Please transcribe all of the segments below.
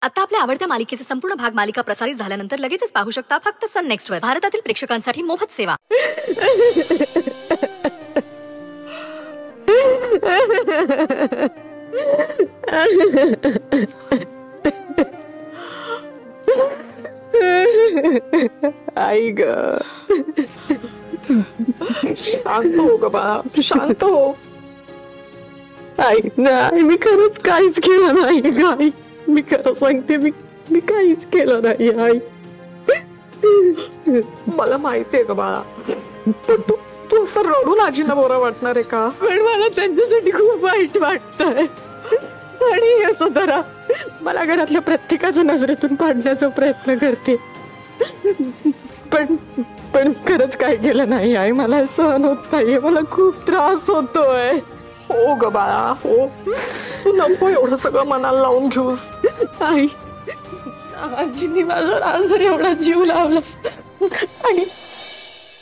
आता आपल्या आवडत्या मालिकेचे संपूर्ण भाग मालिका प्रसारित झाल्यानंतर लगेचच पाहू शकता फक्त सन नेक्स्ट वर. भारतातील प्रेक्षकांसाठी मोफत सेवा. आई ग, शांत हो ग बाळा, शांत हो. आई नाही, मी खरंच काहीच केलं नाही ग आई. मी खरं सांगते, मी काहीच केलं नाही आई. मला माहितीये ग बाळा, पण तू असं रडून आजीला बरं वाटणार आहे का? पण मला त्यांच्यासाठी खूप वाईट वाटतंय. आणि यशोधरा मला घरातल्या प्रत्येकाच्या नजरेतून पाडण्याचा प्रयत्न करते, पण खरंच काय केलं नाही आई. मला सहन होत नाहीये, मला खूप त्रास होतोय. हो ग बाळा, हो. तू नको एवढं सगळं मनाला लावून घेऊस. आई, आजीने माझ्यावर आजवर एवढा जीव लावला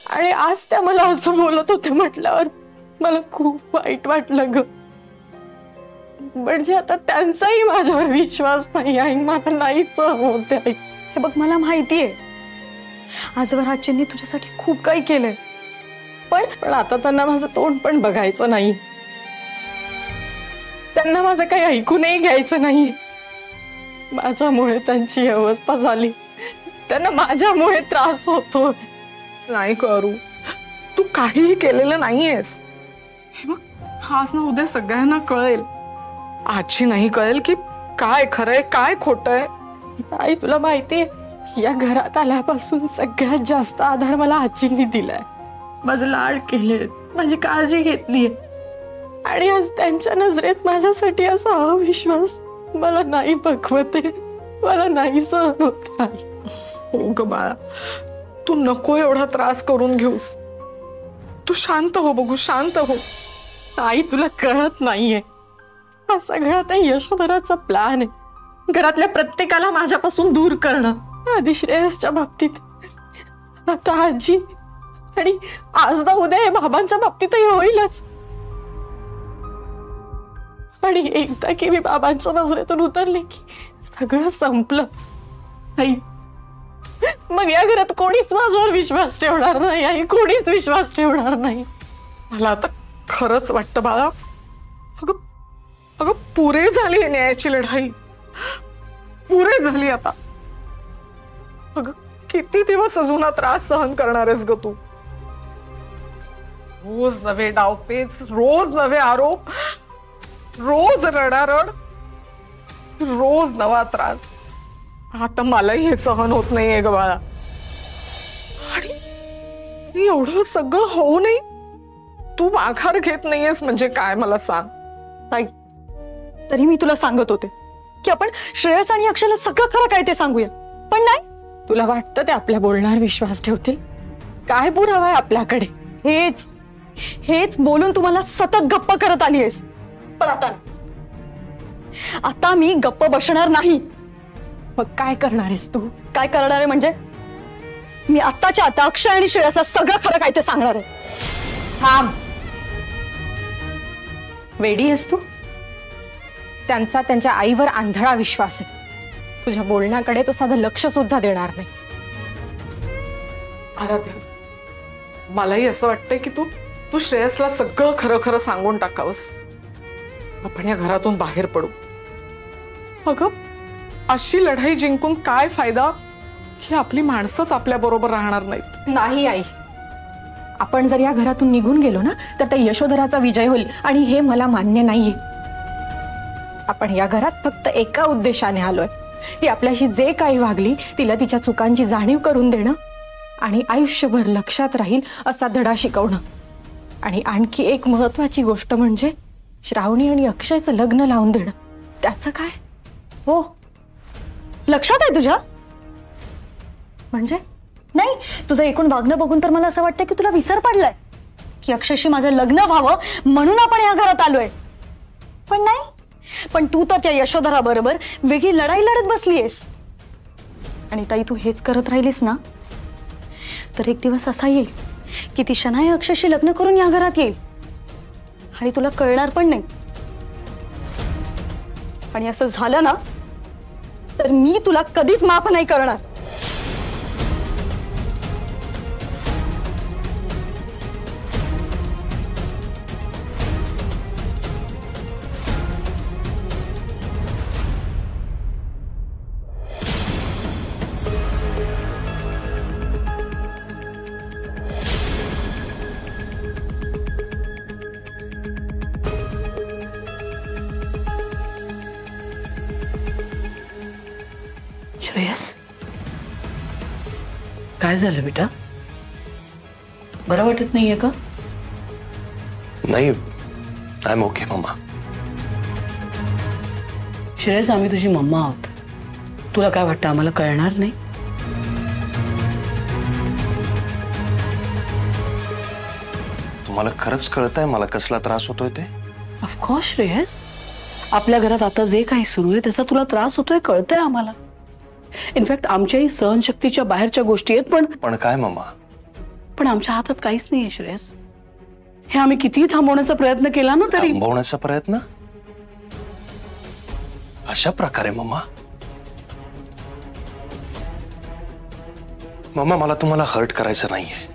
आणि आज त्या मला असं बोलत होते म्हटल्यावर मला खूप वाईट वाटलं ग. म्हणजे आता त्यांचाही माझ्यावर विश्वास नाही आहे. मला नाहीच होते आई. हे बघ, मला माहितीये आजवर आजींनी तुझ्यासाठी खूप काही केलंय, पण आता त्यांना माझं तोंड पण बघायचं नाही. त्यांना माझं काही ऐकूनही घ्यायचं नाही. माझ्यामुळे त्यांची अवस्था झाली, त्यांना माझ्यामुळे त्रास होतो. नाही करू, तू काहीही केलेलं नाहीयेस. हे बघ, आज ना उद्या सगळ्यांना कळेल. आजी नाही कळेल की काय खरंय काय खोटंय. आई, तुला माहितीये, या घरात आल्यापासून सगळ्यात जास्त आधार मला आजींनी दिलाय. माझे लाड केले, माझी काळजी घेतलीये. आणि आज त्यांच्या नजरेत माझ्यासाठी असा अविश्वास मला नाही बघवते, मला नाही सहन होत आई. हो ग बाळा, तू नको एवढा त्रास करून घेऊस. तू शांत हो बघू, शांत हो. आई, तुला कळत नाहीये, हा सगळा त्या यशोधराचा प्लॅन आहे. घरातल्या प्रत्येकाला माझ्यापासून दूर करणं. आधी श्रेयसच्या बाबतीत, आता आजी, आणि आज ना उद्या हे बाबांच्या बाबतीतही होईलच. आणि एकदा की मी बाबांच्या नजरेतून उतरले की सगळं संपलं आई. मग या घरात कोणीच माझ्यावर विश्वास ठेवणार नाही आई, कोणीच विश्वास ठेवणार नाही. मला आता खरंच वाटतं बाळा, अगं पुरे झाली न्यायाची लढाई, पुरे झाली आता. अगं किती दिवस अजून हा त्रास सहन करणार आहेस ग तू? रोज नवे डावपेच, रोज नवे आरोप, रोज रडारड, रोज नवा त्रास. आता मलाही हे सहन होत नाहीये ग बाळा. आणि एवढं सगळं होऊ नये तू माघार घेत नाहीयेस म्हणजे काय मला सांग. ताई, तरी मी तुला सांगत होते की आपण श्रेयस आणि अक्षयला सगळं खरं काय ते सांगूया, पण नाही. तुला वाटतं ते आपल्या बोलण्यावर विश्वास ठेवतील? काय पुरावा आहे आपल्याकडे? हेच बोलून तुम्हाला सतत गप्प करत आली आहेस. पण आता मी गप्प बसणार नाही. मग काय करणार आहेस तू? काय करणार आहे म्हणजे, मी आत्ताच्या आता अक्षय आणि श्रेयसला सगळं खरं काय ते सांगणार आहे. थांब, वेडी आहेस तू? त्यांचा त्यांच्या आईवर आंधळा विश्वास आहे. तुझ्या बोलण्याकडे तो साधं लक्ष सुद्धा देणार नाही. आराध्या, मलाही असं वाटतंय की तू श्रेयसला सगळं खरं खरं सांगून टाकावंस. आपण या घरातून बाहेर पडू. अगं, अशी लढाई जिंकून काय फायदा की आपली माणसंच आपल्या बरोबर राहणार नाहीत. नाही आई, आपण जर या घरातून निघून गेलो ना तर त्या यशोधराचा विजय होईल, आणि हे मला मान्य नाहीये. आपण या घरात फक्त एका उद्देशाने आलोय, ती आपल्याशी जे काही वागली तिला तिच्या चुकांची जाणीव करून देणं आणि आयुष्यभर लक्षात राहील असा धडा शिकवणं. आणि आणखी एक महत्वाची गोष्ट म्हणजे श्रावणी आणि अक्षयचं लग्न लावून देणं. त्याचं काय? हो, लक्षात आहे तुझ्या? म्हणजे नाही, तुझं एकूण वागणं बघून तर मला असं वाटतं की तुला विसर पडलाय की अक्षयशी माझं लग्न व्हावं म्हणून आपण या घरात आलोय. पण नाही, पण तू तर त्या यशोधरा बरोबर वेगळी लढाई लढत बसलीयस. आणि ताई, तू हेच करत राहिलीस ना तर एक दिवस असा येईल की ती शनाया अक्षयशी लग्न करून या घरात येईल आणि तुला कळणार पण नाही. आणि असं झालं ना तर मी तुला कधीच माफ नाही करणार. श्रेयस, काय झालं बेटा? बरं वाटत नाहीये का? नाही, I am okay mamma. Shreyas, आम्ही तुझी मम्मा आहोत. तुला काय वाटतं आम्हाला कळणार नाही? तुम्हाला खरंच कळतंय मला कसला त्रास होतोय ते? ऑफकोर्स श्रेयस, आपल्या घरात आता जे काही सुरू आहे त्याचा तुला त्रास होतोय, कळतंय आम्हाला. इनफॅक्ट आमच्याही सहनशक्तीच्या बाहेरच्या गोष्टी आहेत. पण काय मम्मा? पण आमच्या हातात काहीच नाहीये श्रेयस. हे आम्ही कितीही थांबवण्याचा प्रयत्न केला ना तरी. थांबवण्याचा प्रयत्न? अशा प्रकारे मम्मा? मम्मा, मला तुम्हाला हर्ट करायचं नाहीये,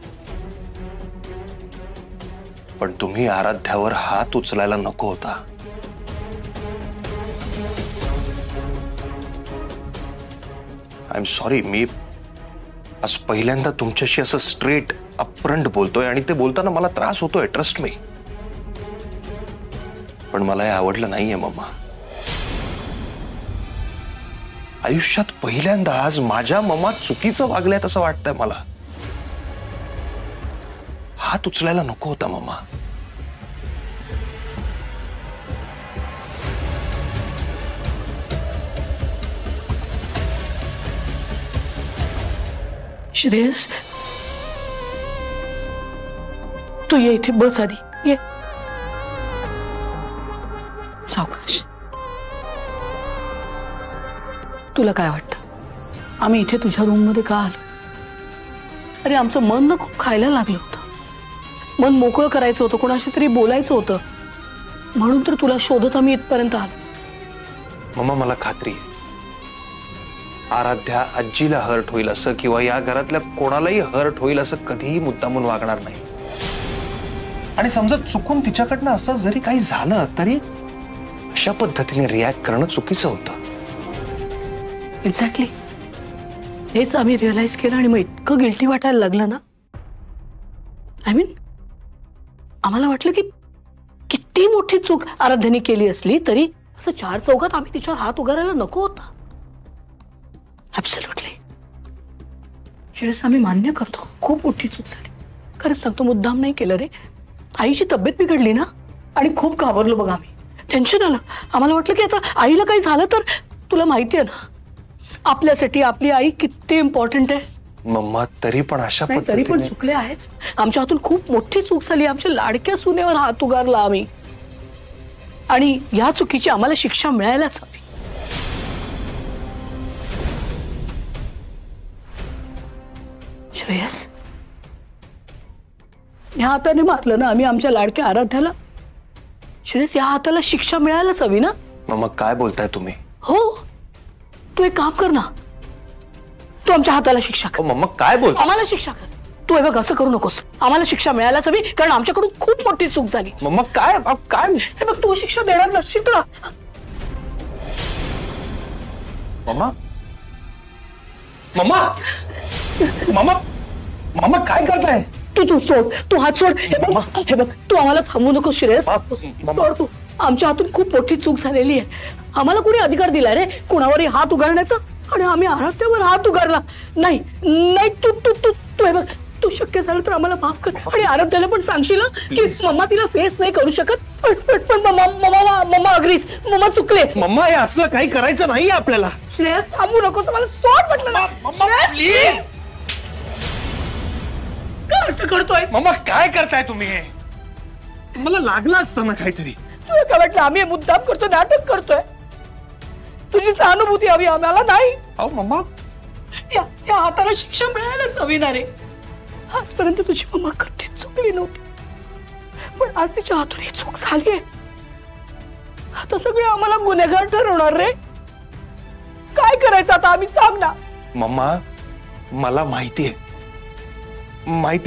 पण तुम्ही आराध्यावर हात उचलायला नको होता. I am sorry. मी आज पहिल्यांदा तुमच्याशी असं स्ट्रेट अपफ्रंट बोलतोय आणि ते बोलताना मला त्रास होतोय, ट्रस्ट मी. पण मला हे आवडलं नाहीये मम्मा. आयुष्यात पहिल्यांदा आज माझ्या मम्मा चुकीचं वागल्यात असं वाटतंय मला. हात उचलायला नको होता मम्मा. श्रेयस, तू ये इथे बस आधी. ये सावकाश. तुला काय वाटतं आम्ही इथे तुझ्या रूम मध्ये का आलो? अरे आमचं मन ना खूप खायला लागलं होतं. मन मोकळं करायचं होतं, कोणाशी तरी बोलायचं होतं, म्हणून तर तुला शोधत आम्ही इथपर्यंत आलो. मम्मा, मला खात्री आहे आराध्या आजीला हर्ट होईल असं किंवा या घरातल्या कोणालाही हर्ट होईल असं कधीही मुद्दामून वागणार नाही. आणि समजा चुकून तिच्याकडनं असं जरी काही झालं तरी अशा पद्धतीने रिॲक्ट करणं चुकीचं होतं. एक्झॅक्टली हेच आम्ही रिअलाइज केलं आणि मग इतकं गिल्टी वाटायला लागलं ना. आय मीन आम्हाला वाटलं की किती मोठी चूक आराध्याने केली असली तरी असं चार चौघात आम्ही तिच्यावर हात उगारायला नको होता. ऍब्सोल्युटली श्रेयस, आम्ही मान्य करतो खूप मोठी चूक झाली. खरंच सांगतो, मुद्दाम नाही केलं रे. आईची तब्येत बिघडली ना आणि खूप घाबरलो बघ आम्ही. टेन्शन आलं. आम्हाला वाटलं की आता आईला काही झालं तर. तुला माहिती आहे ना आपल्यासाठी आपली आई किती इम्पॉर्टंट आहे. मम्मा, तरी पण अशा तरी पण चुकले आहेच. आमच्या हातून खूप मोठी चूक झाली. आमच्या लाडक्या सुनेवर हात उगारला आम्ही आणि या चुकीची आम्हाला शिक्षा मिळायलाच हवी. श्रेयस, या हाताने मारलं ना आम्ही आमच्या लाडक्या आराध्याला. श्रेयस, या हाताला शिक्षा मिळायलाच हवी ना. मम्मा, काय बोलताय तुम्ही? हो, तू एक काम कर ना, तू आमच्या हाताला शिक्षा कर. मम्मा, काय बोल? आम्हाला शिक्षा कर. तू हे बघ असं करू नकोस. आम्हाला शिक्षा मिळायलाच हवी कारण आमच्याकडून खूप मोठी चूक झाली. मम्मा, काय काय? हे बघ, तू शिक्षा देणार नसशील का? मम्मा, मम्मा, मम्मा, मम्मा, काय करताय? तू सोड, तू हात सोड. हे बघ, तू आम्हाला थांबवू नको श्रेयस. सोड तू. आमच्या हातून खूप मोठी चूक झालेली आहे. आम्हाला कोणी अधिकार दिलाय रे कुणावरही हात उगारण्याचा? आणि आम्ही आराध्यावर हात उगारला. नाही नाही, तू तू तू तू हे बघ, तू शक्य झालं तर आम्हाला माफ कर. आणि आराध्याला पण सांगशील की मम्मा तिला फेस नाही करू शकत. पण मम्मा अग्रीस. मम्मा चुकले. मम्मा, हे असलं काही करायचं नाही आपल्याला. श्रेयस, थांबू नकोस. मला सोड म्हटलं ना. प्लीज. काय असं करतोय? मम्मा, काय करताय तुम्ही? हे मला लागलं असतं ना काहीतरी. तुला काय वाटलं आम्ही मुद्दाम करतोय, नाटक करतोय? तुझी सहानुभूती हवी आम्हाला. नाही अहो मम्मा, या हाताला शिक्षा मिळायलाच हवी ना रे. आजपर्यंत तुझी मम्मा कधीच चुकली नव्हती, पण आज तिच्या हातून ही चूक झालीये. आता सगळे आम्हाला गुन्हेगार ठरवणार रे. काय करायचं आता आम्ही, सांग ना. मम्मा मला माहितीये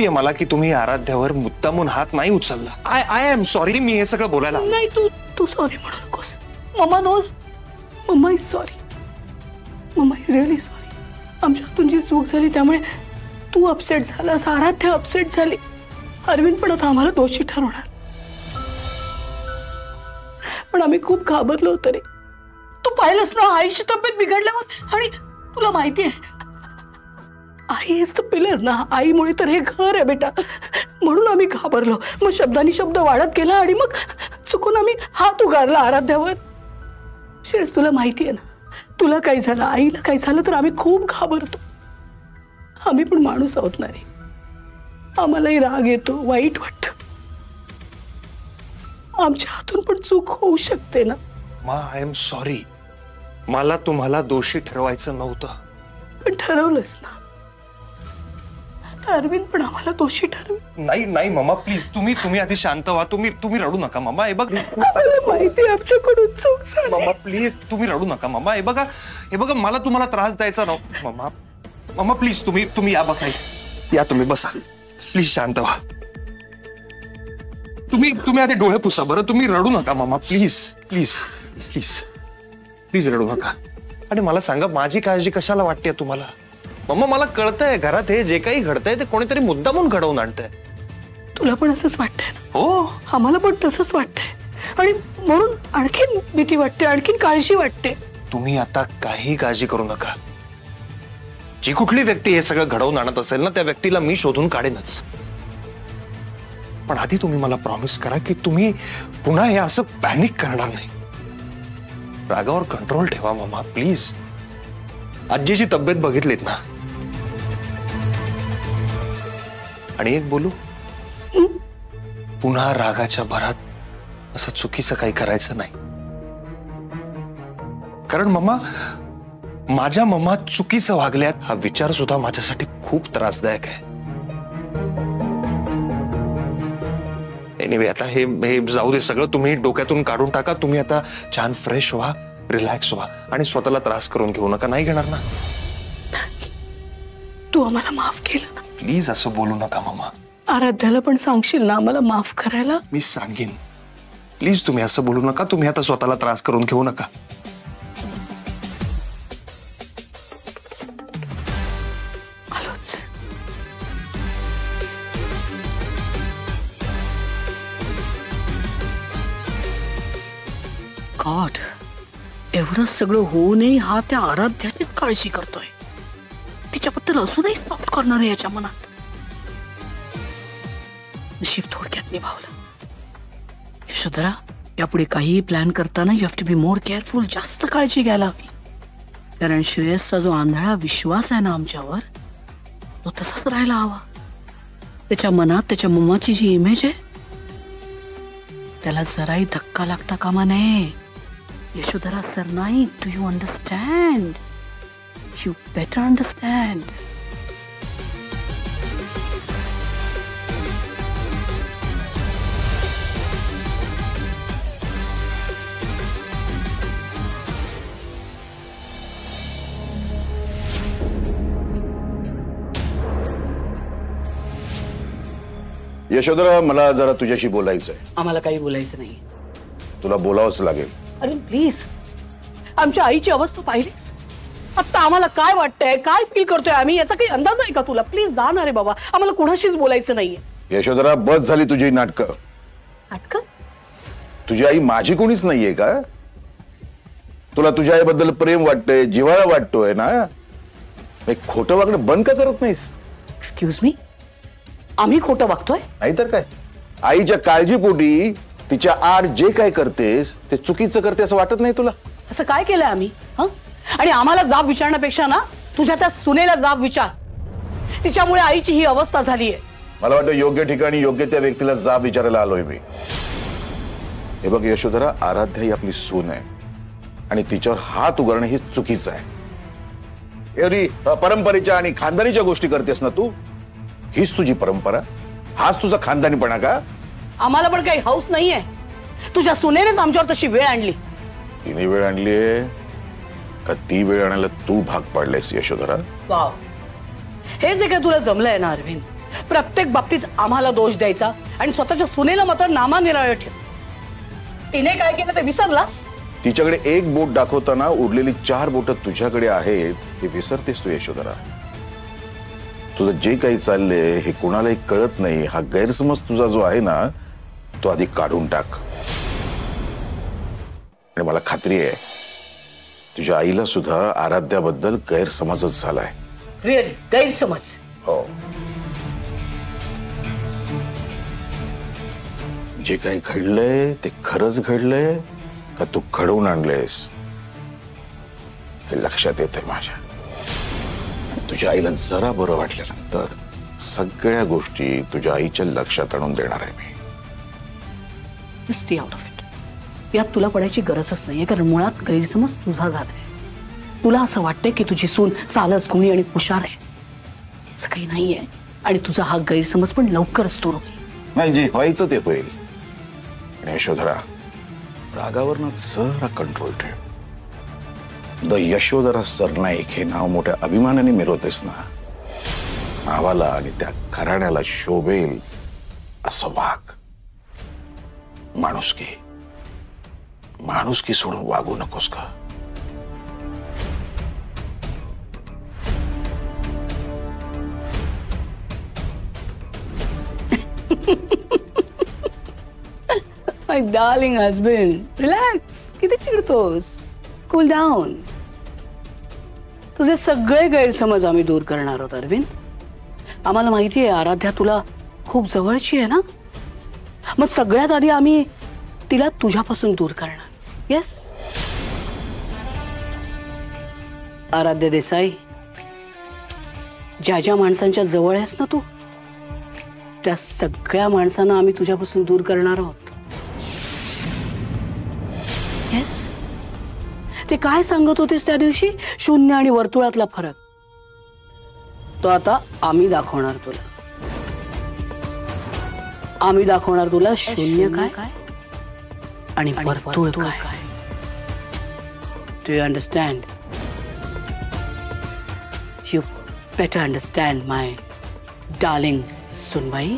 मला की तुम्ही आराध्यावर मुद्दामून हात नाही उचलला. I am sorry. मी हे सगळं बोलायला नाही, तू सॉरी म्हणू नकोस. Mamma knows, mamma is sorry. Mamma is really sorry. आमच्या हातून जी चूक झाली त्यामुळे तू अपसेट झालास, आराध्या अपसेट झाली, अरविंद पण आता आम्हाला दोषी ठरवणार. पण आम्ही खूप घाबरलो होतो रे. तू पाहिलंस ना आईची तब्येत बिघडल्यावर. आणि तुला माहितीये आई इज द पिलर ना. आईमुळे तर हे घर आहे बेटा. म्हणून आम्ही घाबरलो. मग शब्दानी शब्द वाढत गेला आणि मग चुकून आम्ही हात उगारला आराध्यावर. शिरीष तुला माहितीये ना, तुला काही झालं, आईला काही झालं तर आम्ही खूप घाबरतो. आम्ही पण माणूस आहोत ना रे. आम्हालाही राग येतो, वाईट वाटत. आमच्या हातून पण चूक होऊ शकते ना. I am sorry. मला तुम्हाला दोषी ठरवायचं नव्हतं. पण ठरवलंच ना. अरविंद पण आम्हाला दोषी ठरव. नाही मम्मा प्लीज. तुम्ही आधी शांत व्हा. तुम्ही रडू नका मम्मा. हे बघ माहिती आमच्याकडून चूक झाली. मम्मा प्लीज तुम्ही रडू नका मम्मा. हे बघा मला तुम्हाला त्रास द्यायचा नव्हता मम्मा. मम्मा प्लीज तुम्ही या बसा. या तुम्ही बसा प्लीज. शांत व्हा. तुम्ही आधी डोळे पुसा बरं. तुम्ही रडू नका mamma please please please please रडू नका. आणि मला सांगा माझी काळजी कशाला वाटते तुम्हाला? मम्मा मला कळतंय घरात हे जे काही घडतंय ते कोणीतरी मुद्दामून घडवून आणतंय. तुला पण असंच वाटतंय ना? हो आम्हाला पण तसंच वाटतंय. आणि म्हणून आणखीन भीती वाटते, आणखीन काळजी वाटते. तुम्ही आता काही काळजी करू नका. जी कुठली व्यक्ती हे सगळं घडवून आणत असेल ना त्या व्यक्तीला मी शोधून काढेनच. पण आधी तुम्ही मला प्रॉमिस करा की तुम्ही पुन्हा हे असं पॅनिक करणार नाही. रागावर कंट्रोल ठेवा मम्मा प्लीज. आजीची तब्येत बघितलीत ना. आणि एक बोलू, पुन्हा रागाच्या भरात असं चुकीचं काही करायचं नाही. कारण मम्मा माझ्या मम्मा चुकीचं वागल्यात हा विचार सुद्धा माझ्यासाठी खूप त्रासदायक आहे. एनिवे आता हे जाऊ दे सगळं. तुम्ही डोक्यातून काढून टाका. तुम्ही आता छान फ्रेश व्हा, रिलॅक्स व्हा आणि स्वतःला त्रास करून घेऊ नका. नाही घेणार ना? तू आम्हाला माफ केलं ना? प्लीज असं बोलू नका मम्मा. आराध्याला पण सांगशील ना आम्हाला माफ करायला? मी सांगेन. प्लीज तुम्ही असं बोलू नका. तुम्ही आता स्वतःला त्रास करून घेऊ नका. आलोच. गॉड, एवढं सगळं होऊनही हा त्या आराध्याचीच काळजी करतोय. तिच्याबद्दल अजूनही सॉफ्ट करणार आहे याच्या मनात. नशीब थोडक्यात निभावलं. यशोधरा, यापुढे काहीही प्लॅन करताना you have to be more careful. जास्त काळजी घ्यायला हवी. कारण श्रेयसचा जो आंधळा विश्वास आहे ना आमच्यावर, तो तसाच राहायला हवा. त्याच्या मनात त्याच्या मम्माची जी इमेज आहे त्याला जराही धक्का लागता कामा नये. यशोधरा सर नाही. Do you understand? You better understand. Yashodhara, मला जरा तुझ्याशी बोलायचंय. आम्हाला काही बोलायचं नाही. तुला बोलावंच लागेल. अरे प्लीज, आमच्या आईची अवस्था पाहिलीस? आता आम्हाला काय वाटतंय, काय फील करतोय आम्ही, याचा काही अंदाज आहे का तुला? प्लीज जा ना रे बाबा. आम्हाला कुणाशीच बोलायचं नाहीये. यशोधरा, बस झाली तुझी नाटकं. नाटकं? तुझी आई माझी कोणीच नाहीये का? तुला तुझ्या आईबद्दल प्रेम वाटतंय, जिव्हाळा वाटतोय ना? खोटं वागणं बंद का करत नाहीस? एक्सक्यूज मी, आम्ही खोटं वागतोय? नाहीतर काय. आईच्या काळजीपोटी तिच्या आड जे काय करतेस ते चुकीचं करते असं वाटत नाही तुला? असं काय केलंय आम्ही? आणि आम्हाला जाब विचारण्यापेक्षा ना तुझ्या त्या सुनेला जाब विचार. तिच्यामुळे आईची ही अवस्था झालीये. मला वाटतं योग्य ठिकाणी योग्य त्या व्यक्तीला जाब विचारायला आलोय मी. हे बघ यशोधरा, आराध्या ही आपली सून आहे आणि तिच्यावर हात उगारणं हे चुकीचं आहे. एवढी परंपरेच्या आणि खानदानीच्या गोष्टी करतेस ना तू. हीच तुझी परंपरा, हाच तुझा खानदानीपणा का? आम्हाला पण काही हौस नाहीये. तुझ्या सुनेनेच आमच्यावर तशी वेळ आणली. तिने वेळ आणलीये? का ती वेळ आणायला तू भाग पाडलेस यशोधरा? वाव, हे जे काय तुला जमलंय ना अरविंद, प्रत्येक बाबतीत आम्हाला दोष द्यायचा आणि स्वतःच्या सुनेला मात्र नामानिराळं ठेव. तिने काय केलं ते विसरलास? तिच्याकडे एक बोट दाखवताना उरलेली 4 बोट तुझ्याकडे आहेत हे विसरतेस तू यशोधरा. तुझं जे काही चाललंय हे कोणालाही कळत नाही हा गैरसमज तुझा जो आहे ना तो आधी काढून टाक. आणि मला खात्री आहे तुझ्या आईला सुद्धा आराध्याबद्दल गैरसमजच झालाय. रिअली गैरसमज? हो. जे काही घडलंय ते खरंच घडलंय का तू घडवून आणलेस हे लक्षात येतंय माझ्या. तुझ्या आईला जरा बरं वाटल्यानंतर सगळ्या गोष्टी तुझ्या आईच्या लक्षात आणून देणार आहे मी. Stay out of it. यात तुला पडायची गरजच नाहीये, कारण मुळात गैरसमज तुझा झालाय. तुला असं वाटतंय की तुझी सून सालस गुणी आणि हुशार आहे. असं काही नाहीये आणि तुझा हा गैरसमज पण लवकरच दूर होईल. नाही, जे व्हायचं ते होईल. आणि यशोधरा, रागावरनं जरा कंट्रोल ठेव. द यशोधरा सरनाईक हे नाव मोठ्या अभिमानाने मिरवतेस ना, नावाला आणि त्या घराण्याला शोभेल असं वाग. माणुसकी सोडून वागू नकोस का? माय डार्लिंग हजबंड, रिलॅक्स. किती चिडतोस? Cool down. तुझे सगळे गैरसमज आम्ही दूर करणार आहोत अरविंद. आम्हाला माहिती आहे आराध्या तुला खूप जवळची आहे ना, मग सगळ्यात आधी आम्ही तिला तुझ्यापासून दूर करणार. येस आराध्य देसाई, ज्या ज्या माणसांच्या जवळ आहेस ना तू, त्या सगळ्या माणसांना आम्ही तुझ्यापासून दूर करणार आहोत. येस. ते काय सांगत होतेस त्या दिवशी, शून्य आणि वर्तुळातला फरक, तो आता आम्ही दाखवणार तुला. आम्ही दाखवणार तुला शून्य काय आणि वर्तुळ काय. Do you understand? You better understand my darling सुनबाई.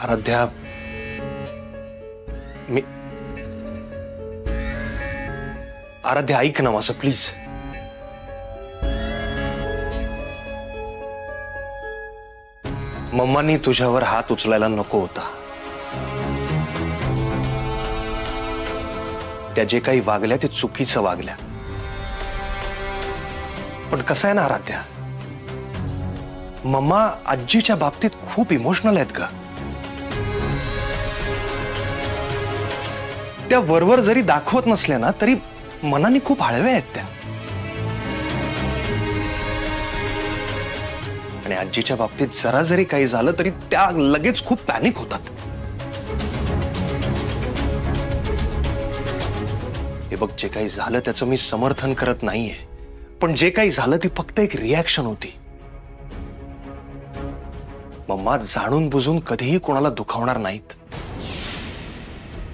आराध्या, आराध्या ऐक ना माझं प्लीज. मम्मानी तुझ्यावर हात उचलायला नको होता. त्या जे काही वागल्या ते चुकीचं वागल्या. पण कसं आहे ना आराध्या, मम्मा आजीच्या बाबतीत खूप इमोशनल आहेत का. त्या वरवर जरी दाखवत नसल्या ना तरी मनाने खूप हळव्या आहेत त्या. आणि आजीच्या बाबतीत जरा जरी काही झालं तरी त्या लगेच खूप पॅनिक होतात. हे बघ, जे काही झालं त्याचं मी समर्थन करत नाहीये, पण जे काही झालं ती फक्त एक रिॲक्शन होती. मम्मा जाणून बुजून कधीही कोणाला दुखावणार नाहीत.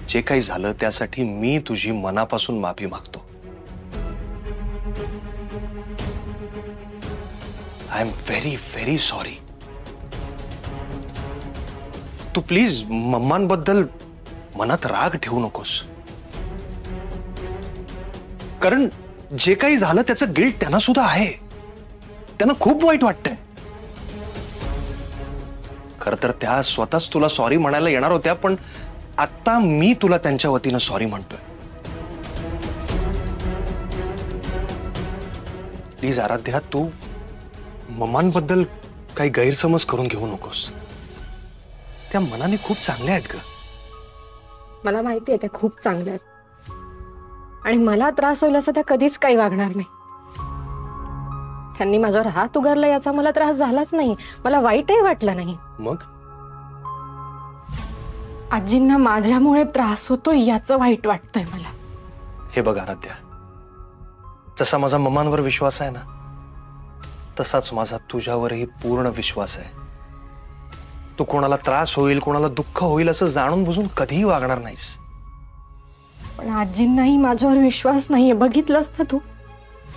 जे काही झालं त्यासाठी मी तुझी मनापासून माफी मागतो. I am very very sorry. तू प्लीज मम्मांबद्दल मनात राग ठेवू नकोस, कारण जे काही झालं त्याचं गिल्ट त्यांना सुद्धा आहे. त्यांना खूप वाईट वाटतंय. खर तर त्या स्वतःच तुला सॉरी म्हणायला येणार होत्या, पण आता मी तुला त्यांच्या वतीनं सॉरी म्हणतोय. प्लीज आराध्या, तू मम्मांबद्दल काही गैरसमज करून घेऊ नकोस. त्या मनाने खूप चांगल्या आहेत ग. मला माहिती आहे त्या खूप चांगल्या आहेत आणि मला त्रास होईल असं त्या कधीच काही वागणार नाही. त्यांनी माझ्यावर हात उगारला याचा मला त्रास झालाच नाही, मला वाईटही वाटलं नाही. मग आजींना माझ्यामुळे त्रास होतो याचं वाईट वाटतंय मला. हे बघ आराध्या, जसा माझा मम्मांवर विश्वास आहे ना, तसाच माझा तुझ्यावरही पूर्ण विश्वास आहे. तू कोणाला त्रास होईल, कोणाला दुःख होईल असं जाणून बुजून कधीही वागणार नाहीस. पण आजींनाही माझ्यावर विश्वास नाहीये, बघितलंस ना तू.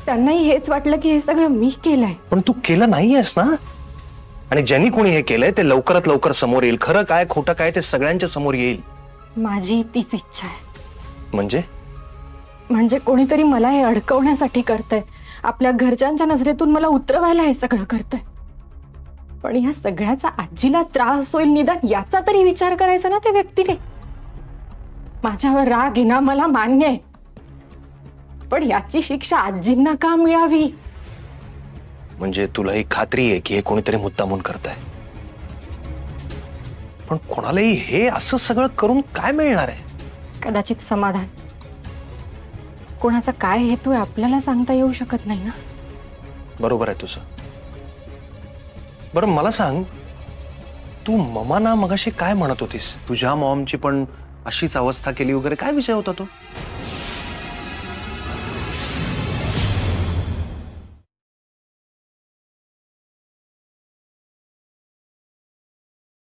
त्यांनाही हेच वाटलं की हे सगळं मी केलंय. पण तू केलं नाहीयेस ना. आणि ज्यांनी कोणी हे केलंय ते लवकरात लवकर समोर येईल. खरं काय खोटं काय ते सगळ्यांच्या समोर येईल. माझी तीच इच्छा आहे. म्हणजे कोणीतरी मला हे अडकवण्यासाठी करतंय, आपल्या घरच्यांच्या नजरेतून मला उतरवायला हे सगळं करतंय. पण या सगळ्याचा आजीला त्रास होईल निदान याचा तरी विचार करायचा ना त्या व्यक्तीने. माझ्यावर राग येणं मला मान्य आहे, पण याची शिक्षा आजींना का मिळावी? म्हणजे तुला ही खात्री आहे की हे कोणीतरी मुद्दामून करताय. पण कोणालाही हे असं सगळं करून काय मिळणार आहे? कदाचित समाधान. कोणाचा काय हेतू आहे आपल्याला सांगता येऊ शकत नाही ना. बरोबर आहे तुझं. बरं मला सांग, तू ममाना मगाशी काय म्हणत होतीस? तुझ्या मॉमची पण अशीच अवस्था केली वगैरे काय विषय होता तो?